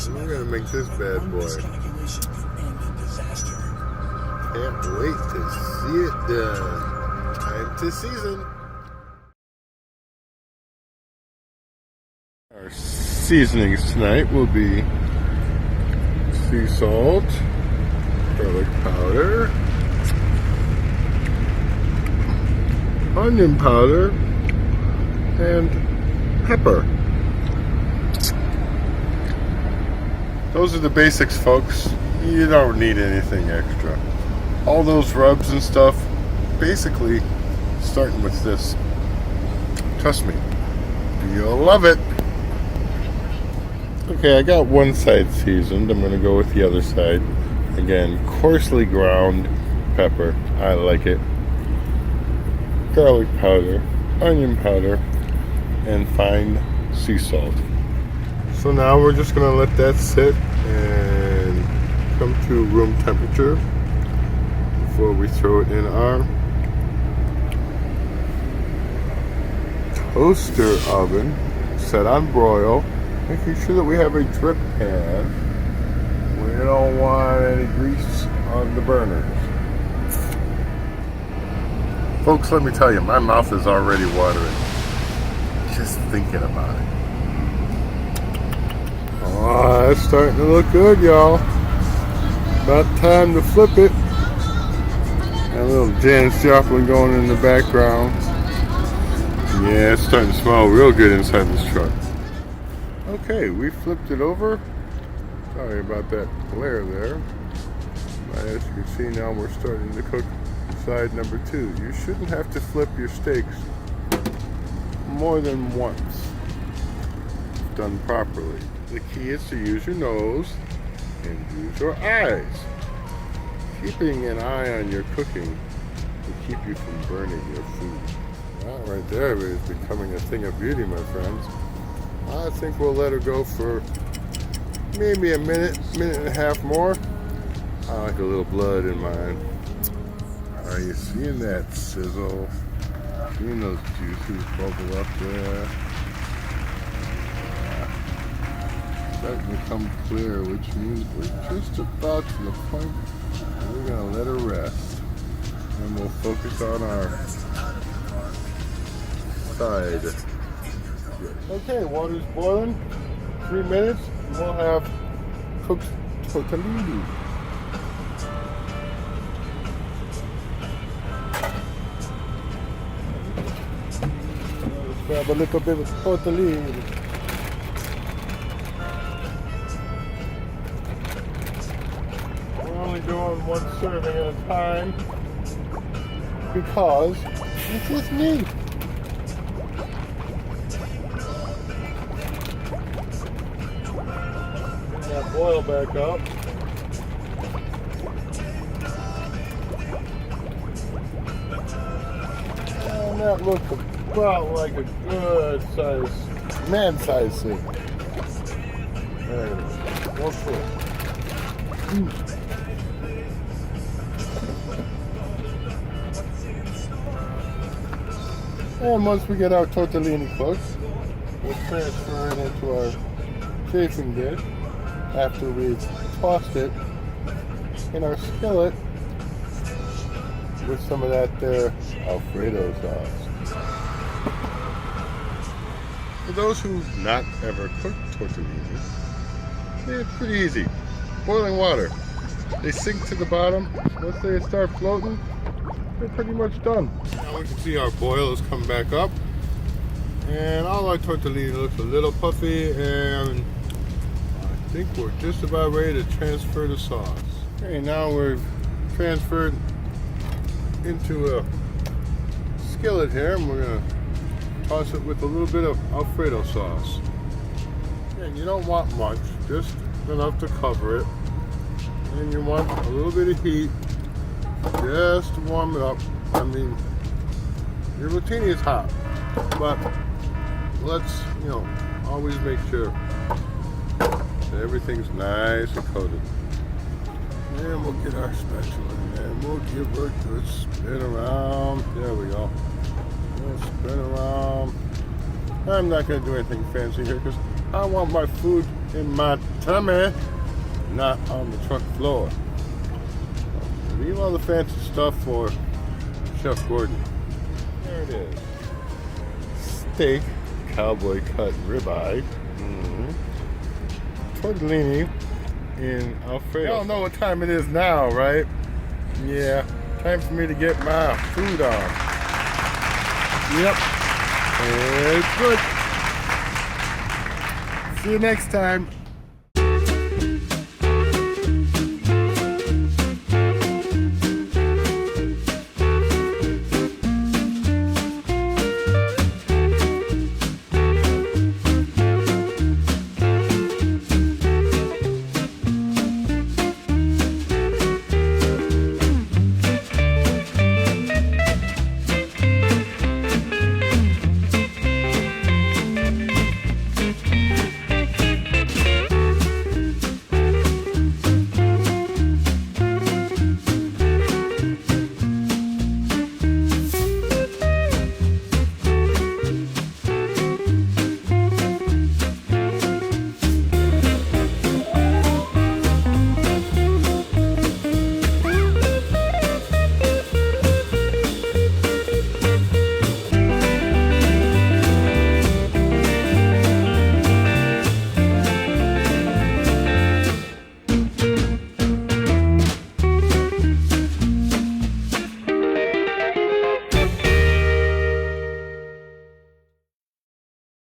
We're gonna make this bad boy. Can't wait to see it done. Time to season. Our seasonings tonight will be sea salt, garlic powder, onion powder, and pepper. Those are the basics, folks. You don't need anything extra. All those rubs and stuff, basically starting with this. Trust me, you'll love it. Okay, I got one side seasoned. I'm going to go with the other side. Again, coarsely ground pepper. I like it. Garlic powder, onion powder, and fine sea salt. So now we're just going to let that sit and come to room temperature before we throw it in our toaster oven, set on broil, making sure that we have a drip pan. We don't want any grease on the burners. Folks, let me tell you, my mouth is already watering just thinking about it. Oh, it's starting to look good, y'all. About time to flip it. And a little Janis Joplin going in the background. Yeah, it's starting to smell real good inside this truck. Okay, we flipped it over. Sorry about that glare there. But as you can see now, we're starting to cook side number 2. You shouldn't have to flip your steaks more than once, done properly. The key is to use your nose and use your eyes. Keeping an eye on your cooking will keep you from burning your food. That right there is becoming a thing of beauty, my friends. I think we'll let her go for maybe a minute and a half more. I like a little blood in mine. Are you seeing that sizzle? Seeing those juices bubble up there? Starting to come clear, which means we're just about to the point where we're going to let her rest. And we'll focus on our side. Okay, water's boiling. 3 minutes, and we'll have cooked tortellini. Let's grab a little bit of tortellini. We're only doing one serving at a time because it's just me. Boil back up. And that looks about like a good size, man-size steak. There it is. One foot. And once we get our tortellini cooked, we'll transfer it into our chafing dish. After we've tossed it in our skillet with some of that there Alfredo sauce. For those who've not ever cooked tortellini, they're pretty easy. Boiling water. They sink to the bottom. Once they start floating, they're pretty much done. Now we can see our boil has come back up. And all our tortellini looks a little puffy, and I think we're just about ready to transfer the sauce. Okay, now we've transferred into a skillet here, and we're going to toss it with a little bit of Alfredo sauce. And you don't want much, just enough to cover it. And you want a little bit of heat just to warm it up. I mean, your rotini is hot, but let's, always make sure that everything's nice and coated. And we'll get our spatula in there, and we'll give her a good spin around. There we go. We'll spin around. I'm not going to do anything fancy here because I want my food in my tummy, not on the truck floor. Leave all the fancy stuff for Chef Gordon. There it is. Steak, cowboy cut ribeye, tortellini in Alfredo. Y'all know what time it is now, right? Yeah, time for me to get my food on. Yep, it's good. See you next time.